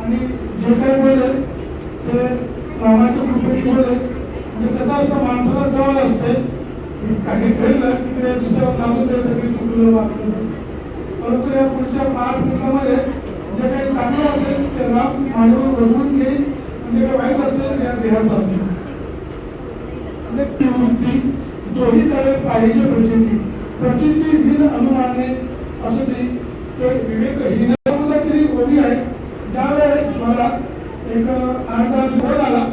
आणि जे काही बोले ते रामाच्या कृपेने बोले. म्हणजे कसं असतं, माणसाला सवय असते काही घडलं की ते दुसऱ्यावर लागून द्यायचं की चुकलं वागलं. परंतु या पुढच्या 8 मिनिटामध्ये जे काही चांगलं असेल ते राम माझ्यावर बघून घेईल, म्हणजे काही वाईट असेल या देहाचं असेल. दोन्हीकडे पाहिजे प्रचिती. प्रचिती भिन्न अनुमाने असती ते विवेकहीन तरी ओवी आहे. ज्यावेळेस मला एक 8-10 फोन आला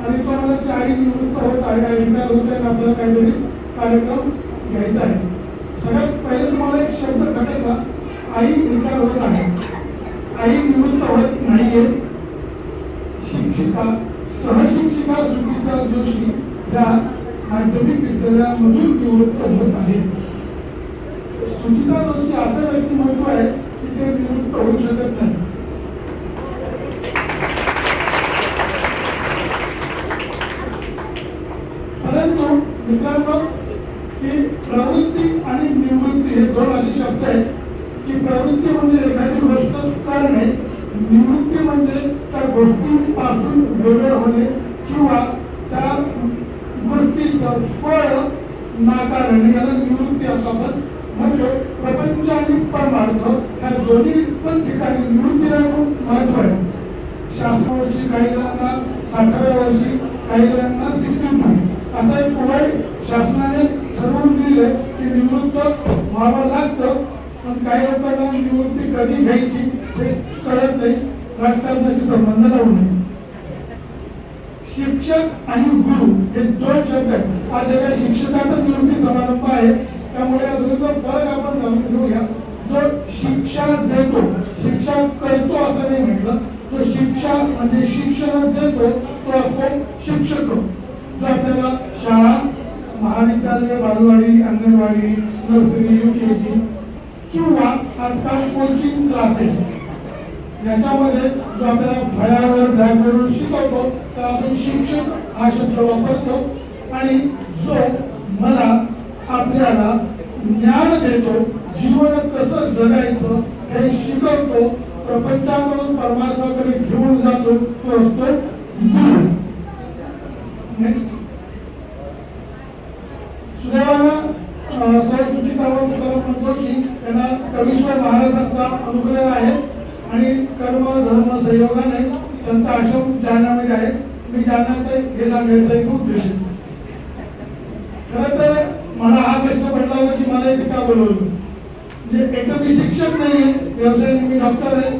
आणि तो मला की आई निवृत्त होत आहे, आई रिटायर होत आहे, आपल्याला काहीतरी कार्यक्रम घ्यायचा आहे. सगळ्यात पहिले तुम्हाला एक शब्द घटकला, आई रिटायर होत आहे. आई निवृत्त होत नाहीये. शिक्षिका सहशिक्षिका सुचिता जोशी या माध्यमिक विद्यालयामधून निवृत्त होत आहे. सुचिता जोशी असं व्यक्तिमत्व आहे की ते निवृत्त होऊ शकत नाही. परंतु मित्रांनो, की प्रवृत्ती आणि निवृत्ती हे 2 असे शब्द आहेत की प्रवृत्ती म्हणजे एखादी गोष्ट करणे, निवृत्ती म्हणजे त्या गोष्टीपासून वेगळे होणे किंवा त्या गोष्टीचं फळ नाकारणे, याला निवृत्ती असं आपण म्हणतो. प्रपंच आणि परमार्थ या दोन्ही पण ठिकाणी निवृत्तीला खूप महत्व आहे. शास्त्रावर्षी काही जणांना 60व्या वर्षी, काही जणांना 62 असा एक वय शासनाने ठरवून दिले की निवृत्त व्हावं लागतं. पण काही लोकांना निवृत्ती कधी घ्यायची हे कळत नाही, राजकारणाशी संबंध लावू नये. शिक्षक आणि गुरु हे 2 शब्द आहेत. आज एका शिक्षकाचा निवृत्ती समारंभ आहे, त्यामुळे या दोन्हीचा फरक आपण जाणून घेऊया. जो शिक्षा देतो, शिक्षा करतो असं नाही म्हटलं, तो शिक्षा म्हणजे शिक्षण देतो तो असतो शिक्षक. जो आपल्याला शाळा, महाविद्यालय, बालवाडी, अंगणवाडी, नर्सरी, UKG किंवा आजकाल कोचिंग क्लासेस याच्यामध्ये जो आपल्याला फळ्यावर बॅगवरून शिकवतो त्याला आपण शिक्षक हा शब्द वापरतो. आणि जो मला आपल्याला ज्ञान देतो, जीवन कसं जगायचं हे शिकवतो, प्रपंचाकडून परमार्थाकडे घेऊन जातो, तो असतो गुरु. नेक्स्ट, सुदैवानं सुचिता जोशी यांना कवीश्वर महाराजांचा अनुग्रह आहे आणि कर्म धर्म संयोगाने त्यांचा आश्रम जालन्यामध्ये आहे. मी जालन्याचा हे सांगायचा एक उद्देश आहे. खरं तर मला हा प्रश्न पडला होता की मला इथे का बोलवलं. म्हणजे एक तर मी शिक्षक नाहीये, व्यवसायाने मी डॉक्टर आहे.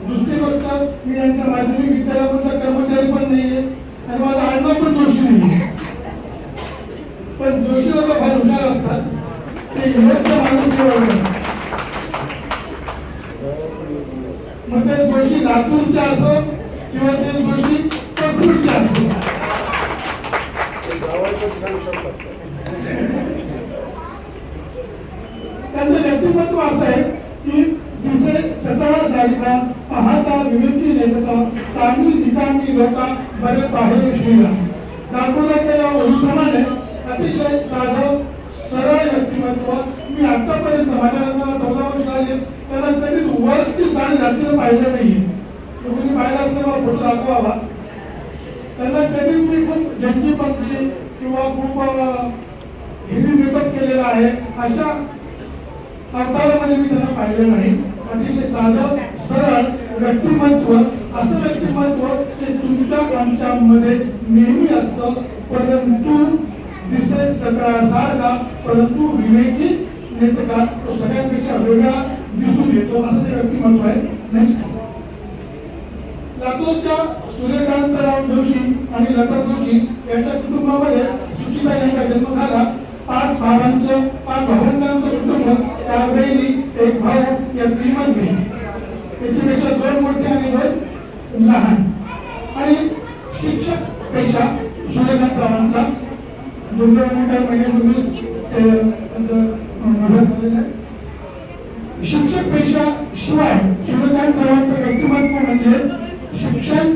दुसरी गोष्ट, मी यांच्या माध्यमिक विद्यालयामधला कर्मचारी पण नाहीये आणि माझा आडनाव पण जोशी नाहीये. पण जोशी लोक फार हुशार असतात, ते योग्य माणूस निवडतात. मग ते जोशी लातूरचे असो किंवा ते जोशी कपूरचे असो, त्यांचं व्यक्तिमत्व असं आहे की दिसे सतळा सारिका, पाहता विवेकी नेतता, तांगी ठिकाणी लोका बरे पाहे श्रीला. दाखवल्याच्या या ओळीप्रमाणे अतिशय साधं सरळ व्यक्तिमत्व. मी आतापर्यंत माझ्या लग्नाला 14 वर्ष आले, त्यांना कधीच वरची साडी घातलेलं पाहिलं नाहीये. कोणी पाहिलं असतं मला फोटो दाखवावा. त्यांना कधीच मी खूप झटकी पंक्ती किंवा खूप हेवी मेकअप केलेला आहे अशा अवतारामध्ये मी त्यांना पाहिलं नाही. अतिशय साधं सरळ व्यक्तिमत्व, असं व्यक्तिमत्व ते तुमच्या आमच्यामध्ये नेहमी असतं. परंतु दिसे सकाळसारखा, परंतु विवेकी नेटका तो सगळ्यांपेक्षा वेगळा दिसून येतो, असं ते व्यक्तिमत्व आहे. नेक्स्ट, लातूरच्या सूर्यकांतराव जोशी आणि लता जोशी यांच्या कुटुंबामध्ये सुचिता यांचा जन्म झाला. 5 भावांचं 5 भावंडांचं कुटुंब, 4 बहिणी, 1 भाऊ, यातली मधली. त्याच्यापेक्षा 2 मोठे आणि 2 लहान. आणि शिक्षक पेशा सूर्यकांतरावांचा दुर्दैवाने काही महिन्यापूर्वी शिक्षक पेशा शिवाय सूर्यकांतरावांचं व्यक्तिमत्व म्हणजे शिक्षण,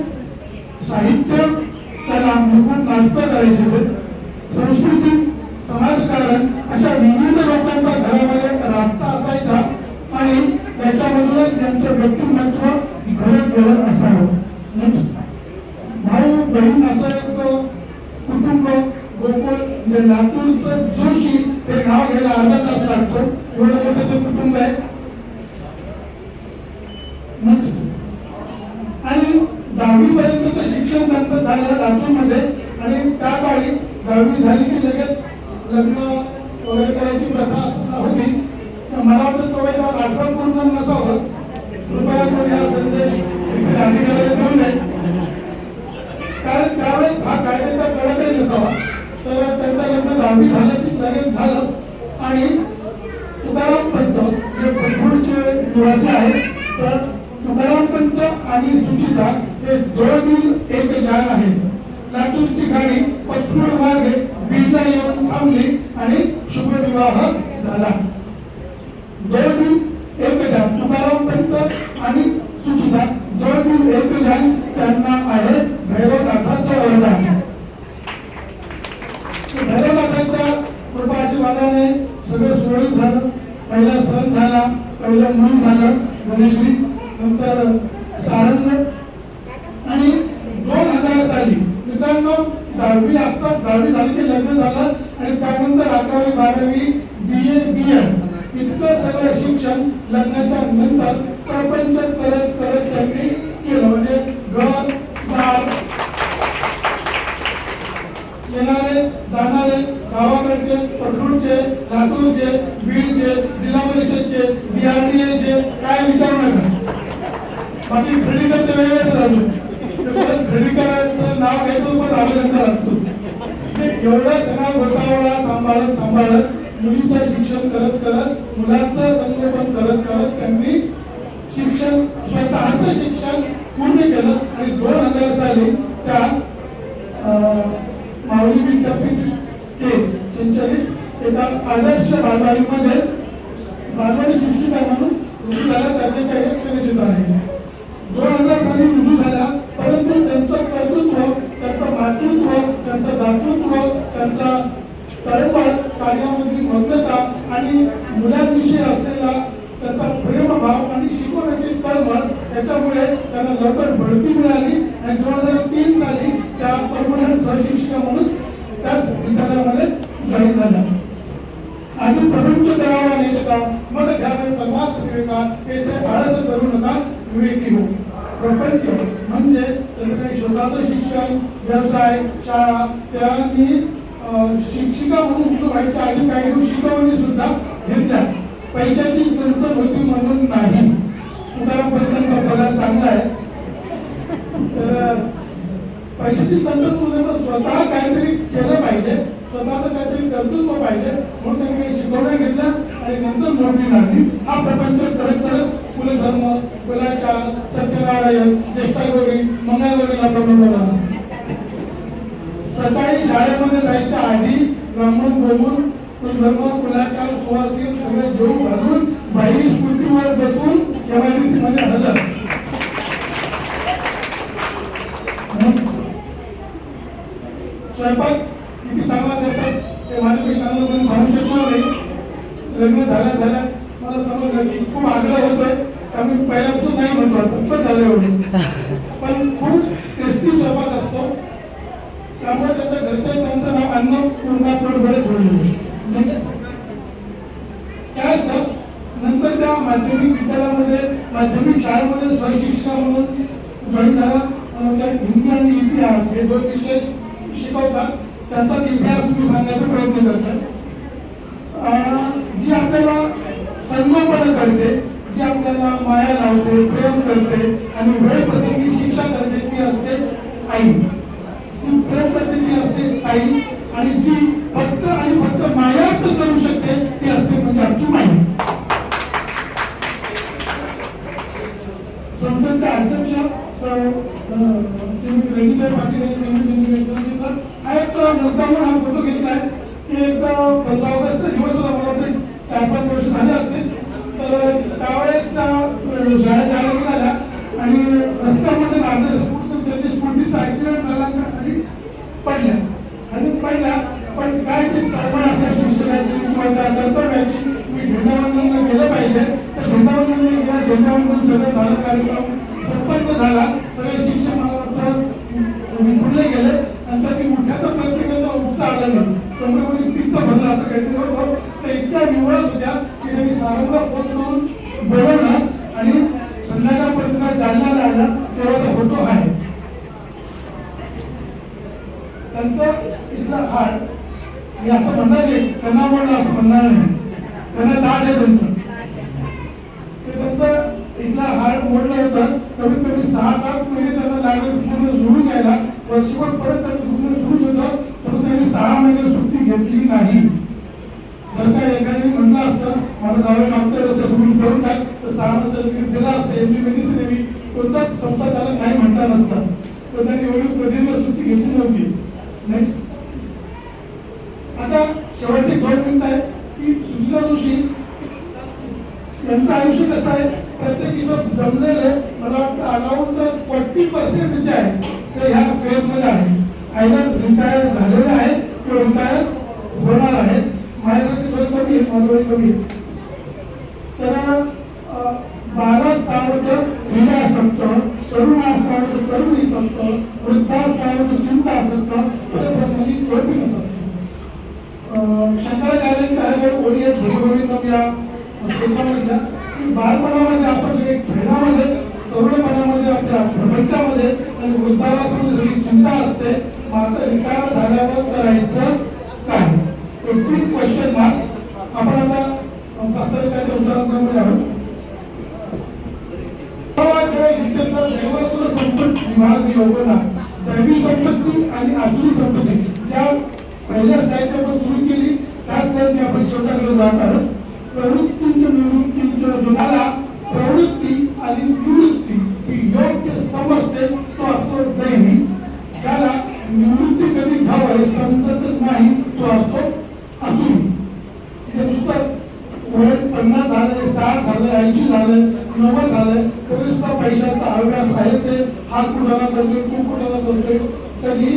साहित्य, कला, खूप नाटकं करायचे ते, संस्कृती, समाजकारण अशा विविध लोकांचा घरामध्ये राबता असायचा आणि त्याच्यामधूनच त्यांचं व्यक्तिमत्व घडत गेलं असावं. भाऊ बहीण असं एक कुटुंब गोकुळ म्हणजे लातूरचं जोशी हे नाव घ्यायला अर्धा तास लागतो, एवढं मोठं ते कुटुंब आहे. आणि 10वी पर्यंत शिक्षण त्यांचं झालं लातूरमध्ये आणि त्या काळी 10वी झाली की लगेच लग्न वगैरे करायची प्रथा होती. मला वाटतं तो वेळेला 18 पूर्ण नसावं. कृपया कोणी हा संदेश अधिकाऱ्याला देऊ नये, कारण त्यावेळेस हा कायद्याचा कडकही नसावा. तर त्यांचं लग्न 10वी झालं की लगेच झालं आणि तुकाराम पंत जे पटपूरचे निवासी आहेत, तर तुकाराम पंत आणि सुचिता हे दोघी एक जाण आहेत. लातूरची गाडी पटपूर मार्गे बीडला येऊन थांबली आणि शुभविवाह झाला. दोघी एक जाण, तुकाराम पंत आणि सुचिता दोघी एक जाण, त्यांना आहे भैरवनाथाचा वरदान. भैरवनाथाच्या कृपा आशीर्वादाने सगळं सुरळीत झालं. पहिला सण झाला, पहिलं मूल झालं गणेशजी, नंतर सारंग आणि 2000 साली मित्रांनो 10वी असतात, 10वी झाली की लग्न झालं आणि त्यानंतर 11वी 12वी BA BEd इतकं सगळं शिक्षण लग्नाच्या नंतर प्रपंच करत करत त्यांनी केलं. म्हणजे घर दार, येणारे जाणारे, गावाकडचे, पखरूडचे, लातूरचे, बीडचे, जिल्हा परिषदचे, BRDAचे, काय विचारू नका. बाकी खडीकर ते वेगळेच अजून खडीकरांचं नाव घ्यायचं पण अभिनंदन लागतो. एवढा सगळा गोसावळा सांभाळत मुलीचं शिक्षण करत करत, मुलाचं संगोपन करत करत त्यांनी शिक्षण, स्वतःचं शिक्षण पूर्ण केलं आणि 2000 साली त्या माऊली विद्यापीठ संचलित एका आदर्श बालवाडीमध्ये बालवाडी शिक्षिका म्हणून रुजू झाला. त्याचे काही क्षणचित्र आहे. 2000 साली रुजू झाला, परंतु त्यांचं कर्तृत्व, त्यांचं मातृत्व, त्यांचं दातृत्व, त्यांचा तळमळ, कार्यामधली मग्नता आणि मुलांविषयी असलेला त्यांचा प्रेमभाव आणि शिकवण्याची तळमळ याच्यामुळे त्यांना लवकर बढती मिळाली आणि 2003 साली त्या परमनंट सहशिक्षिका म्हणून त्याच विद्यालयामध्ये जॉईन झाल्या. आधी प्रपंच करावा नाही का, मग घ्यावे परमार्थ विवेका, येथे आळस करू नका विवेकी हो. प्रपंच म्हणजे त्यांचं काही स्वतःचं शिक्षण, व्यवसाय, शाळा, त्यांनी शिक्षिका म्हणून सुरू व्हायच्या आधी काही दिवस शिकवणी सुद्धा घेतल्या. पैशाची चणचण होती म्हणून नाही. तुकाराम पंतांचा पगार चांगला आहे, तर पैशाची चणचण म्हणून स्वतः काहीतरी केलं पाहिजे, स्वतःचं काहीतरी कर्तृत्व पाहिजे म्हणून त्यांनी काही शिकवण्या घेतल्या आणि नंतर नोकरी लागली. हा प्रपंच करत करत कुलधर्म, कुलाचार, सत्यनारायण, ज्येष्ठागौरी, मंगळगौरीला बनवला. सकाळी शाळेमध्ये जायच्या आधी ब्राह्मण बोलून कुलधर्म, कुलाचार, सुवासिक सगळे जेवून घालून बाई स्कूटीवर बसून MIDC मध्ये हजर. स्वयंपाक किती चांगला देतात ते माझ्याकडे चांगलं कोणी सांगू शकणार नाही. लग्न झाल्या मला समजलं की खूप आग्रह होतोय, आम्ही पहिल्यापासून नाही म्हणतो, तत्पर झालं एवढं, पण खूप टेस्टी स्वयंपाक असतो. त्यामुळे त्यांच्या घरच्या त्यांचं नाव अन्नपूर्णा पोटभरे ठेवलं. काय असतं, नंतर त्या माध्यमिक विद्यालयामध्ये, माध्यमिक शाळेमध्ये सहशिक्षिका म्हणून जॉईन झाला. त्या हिंदी आणि इतिहास हे 2 विषय शिकवतात. त्यांचाच इतिहास मी सांगण्याचा प्रयत्न करतो. जी आपल्याला संगोपन करते, जी आपल्याला माया लावते, प्रेम करते आणि वेळ प्रसंगी शिक्षा करते, ती असते आई. ती प्रेम करते ती असते आई आणि जी फक्त आणि फक्त मायाच करू शकते ती असते म्हणजे आमची माई. संस्थेचे अध्यक्ष रंजिताई पाटील यांनी संघटनेचे हा एक मुद्दामून हा फोटो घेतलाय की एक 15 ऑगस्टचा दिवस होता, मला वाटतं 4-5 वर्ष झाले असतील. तर त्यावेळेस त्या शाळेत जायला निघाल्या आणि रस्त्यामध्ये झाला, सगळे शिक्षक मला वाटतं विखुरले गेले आणि त्यांनी उठायचा प्रयत्न केला, उठता आला नाही. त्यामुळे तिचं भरलं आता काहीतरी होतं. त्या इतक्या निवडत होत्या की त्यांनी सारंगा फोन करून बोलवलं आणि संध्याकाळपर्यंत जालन्याला आला तेव्हा तो फोटो आहे त्यांचा. इथला हाड मी असं म्हणणार नाही, त्यांना म्हणलं असं म्हणणार नाही, त्यांना दाट आहे त्यांचं. ते त्यांचं इथला हाड मोडलं होतं. कमीत कमी 6-7 महिने त्यांना लागले पूर्ण जुळून यायला. वर्षभर परत त्यांचं दुखणं सुरूच होतं, पण त्यांनी 6 महिने सुट्टी घेतली नाही. जर का एखाद्याने म्हटलं असतं मला जावं डॉक्टर असं तुम्ही करून टाक तर 6 महिने सर्टिफिकेट दिलं असतं, एमबीबीएस नेहमी कोणताच संस्था त्याला नाही म्हटला नसता. पण त्यांनी एवढी प्रदीर्घ सुट्टी घेतली नव्हती. नेक्स्ट. आता शेवटचे 2 मिनिट आहे की सुशीला जोशी यांचं आयुष्य कसं आहे. प्रत्येकीचं जमलेलं मला वाटतं अराउंड 40% जे आहे ते ह्या फेज मध्ये आहे. आयदर रिटायर झालेले आहेत किंवा रिटायर होणार आहेत. माझ्यासाठी थोडं कमी आहे, माझं वय कमी आहे. तर 12 स्थानावर क्रीडा असतं, तरुण असताना तरुणी असतं, वृद्ध असताना चिंता असतं, परत कळपी नसतं. शंकराचार्यांच्या ह्या ओळी आहेत भजगोविंदम या स्तोत्रामधल्या की बालपणामध्ये आपण जे खेळामध्ये, तरुणपणामध्ये, आपल्या प्रपंचामध्ये आणि वृद्धावस्थेमध्ये सगळी चिंता असते. मात्र रिटायर झाल्यावर करायचं काय? एक बिग क्वेश्चन मार्क. आपण आता वास्तविकाच्या उत्तरांमध्ये आहोत. देवत्व संपत्ती विभाग योजना, दैवी संपत्ती आणि आसुरी संपत्ती, ज्या पहिल्या स्लाइड आपण सुरू केली त्या स्लाइडने आपण शेवटाकडे जात आहोत. प्रवृत्तींच्या निवृत्तींच्या जोडाला प्रवृत्ती आणि निवृत्ती ही योग्य समजते तो असतो दैवी. ज्याला निवृत्ती कधी घ्यावं समजत नाही तो असतो आसुरी. हे नुसतं वय 50 झाले, 60 झाले, 80 झाले, 90 झाले तरी सुद्धा पैशाचा अभ्यास आहे. ते हात कुणाला करतोय, तू कुणाला करतोय, कधी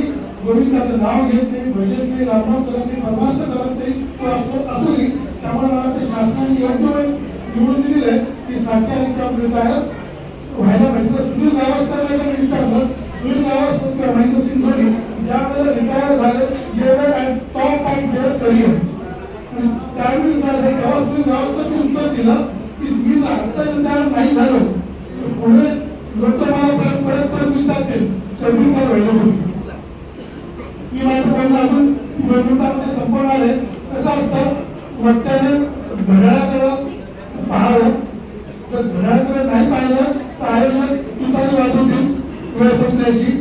गोविंदाचं नाव घेत नाही, भजन नाही, रामनाम करत नाही, परमार्थ करत नाही, तो असतो आसुरी. त्यामुळे मला ते शासनाने योग्य वेळ निवडून दिलेलं आहे की 60 आणि कम रिटायर व्हायला पाहिजे. तर सुनील गावस्करला मी विचारलं, सुनील गावस्कर किंवा महेंद्रसिंग धोनी ज्या वेळेला रिटायर झाले level and top of their career, आणि त्यावेळी रिटायर झाले तेव्हा सुनील गावस्करने उत्तर दिलं की मी जर आत्ता रिटायर नाही झालो तर पुढे लोक मला परत विचारतील सर्विंग व्हायला होती. मी माझं म्हणणं अजून निवडणुकामध्ये संपवणार आहे. कसं असतं, वाट्याने घड्याळाकडे पाहावं, तर घड्याळाकडे नाही पाहिलं तर आयोजक तुतारी वाजवतील वेळ संपल्याची.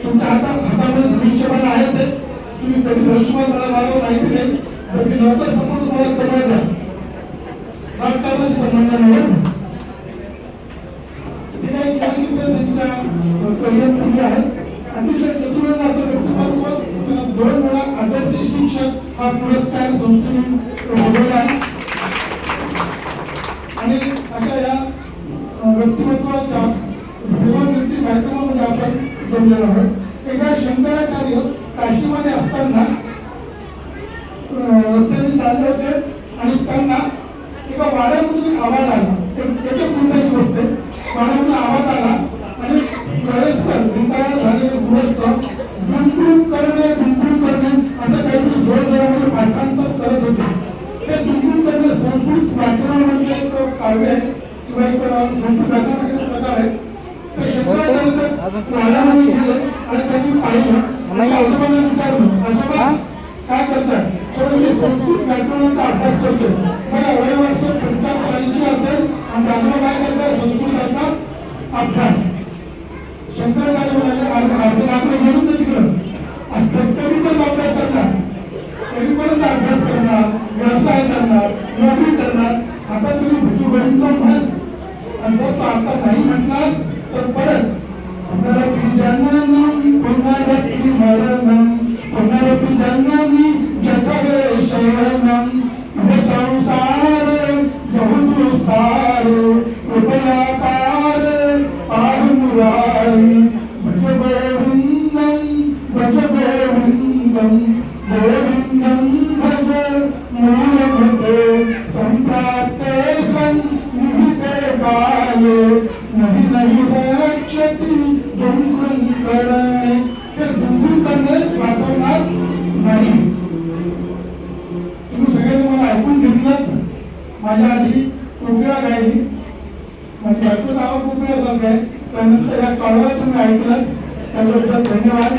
तुमच्या हातामध्ये धनुष्यबाण आहेच आहे. तुम्ही कधी धनुष्यबाण मला मारव माहिती नाही, तर मी लवकर समोर तुम्हाला कमाल द्या. राजकारणाशी संबंध नाही. हे काही चलचित्र त्यांच्या करिअरमध्ये आहेत. अतिशय चतुर असं व्यक्तिमत्व. त्यांना 2 वेळा आदर्श शिक्षक हा पुरस्कार संस्थेने मिळवला आणि अशा या व्यक्तिमत्वाच्या सेवानिवृत्ती कार्यक्रमामध्ये आपण जमलेलो आहोत. एकदा शंकराचार्य काशीमध्ये असताना रस्त्याने चालले होते आणि त्यांना एका वाड्यामधून आवाज आला. एकच मिनिटाची गोष्ट आहे. वाड्यामधून आवाज आला आणि वयस्कर रिटायर झालेले गृहस्थ डुंकरून करणे असं काहीतरी जोरजोरामध्ये पाठांतर करत होते. ते डुंकरून करणे संस्कृत व्याकरणामध्ये एक काव्य आहे किंवा एक संस्कृत व्याकरणाचा प्रकार आहे. ते शंकराचार्य वाड्यामध्ये गेले आणि त्यांनी पाहिलं आणि आजोबांना विचारलं, आजोबा काय करताय? तर मी संस्कृत व्याकरणाचा अभ्यास करतोय. मला वय वर्ष 75-80 असेल आणि आजोबा काय करताय? संस्कृताचा अभ्यास. शंकराचार्य म्हणाले अर्धे लाकडे घेऊन नाही तिकडं, कधी पण अभ्यास करणार, कधीपर्यंत अभ्यास करणार, व्यवसाय करणार, नोकरी करणार. आता तुम्ही भुजगोविंद म्हण आणि जर तो आता नाही म्हटलास तर परत पुनरपि जननम पुनरपि मरणम पुनरपि जननी जठरे शयनम हे संसार बहुदुस्तार कृपया पार पाहुमुरारी भज गोविंदम गोविंदम भज मूलमते संप्राप्ते सन् निहिते काले नहीं नहीं माझ्या आधी कोकिळा गायली, माझी बायकोचं नाव कोकिळासारखं आहे. त्यानंतर या कळवा तुम्ही ऐकलं त्याबद्दल धन्यवाद.